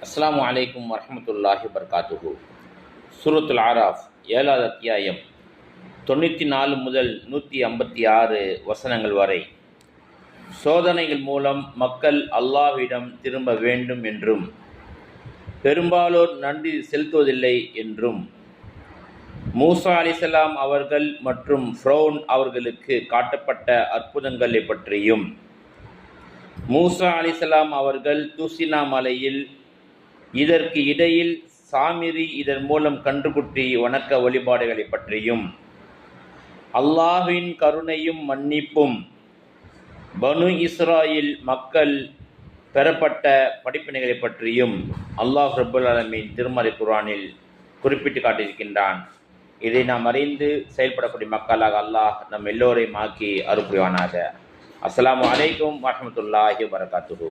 அஸ்ஸலாமு அலைக்கும் வரஹ்மத்துல்லாஹி வபரகாத்துஹு. சூரத்துல் ஆராஃப் 7வது அத்தியாயம் 94 முதல் 156 வசனங்கள் வரை. சோதனைகள் மூலம் மக்கள் அல்லாஹ்விடம் திரும்ப வேண்டும் என்றும் பெரும்பாலோர் நன்றி செலுத்துவதில்லை என்றும் மூசா அலைஹிஸ்ஸலாம் அவர்கள் மற்றும் ஃபிரௌன் அவர்களுக்கு காட்டப்பட்ட அற்புதங்களை பற்றியும் மூசா அலைஹிஸ்ஸலாம் அவர்கள் தூசினா மலையில் இதற்கு இடையில் சாமிரி இதன் மூலம் கன்றுக்குட்டி வணக்க வழிபாடுகளை பற்றியும் அல்லாஹ்வின் கருணையும் மன்னிப்பும் பனு இஸ்ராயில் மக்கள் பெறப்பட்ட படிப்பினைகளை பற்றியும் அல்லாஹ் ரப்பல் ஆலமீன் திருமறை குர்ஆனில் குறிப்பிட்டு காட்டியிருக்கின்றான். இதை நாம் அறிந்து செயல்படக்கூடிய மக்களாக அல்லாஹ் நம் எல்லோரையும் ஆக்கி அருள் புரிவானாக. அஸ்ஸலாமு அலைக்கும் வரஹ்மத்துல்லாஹி வபரகாத்துஹு.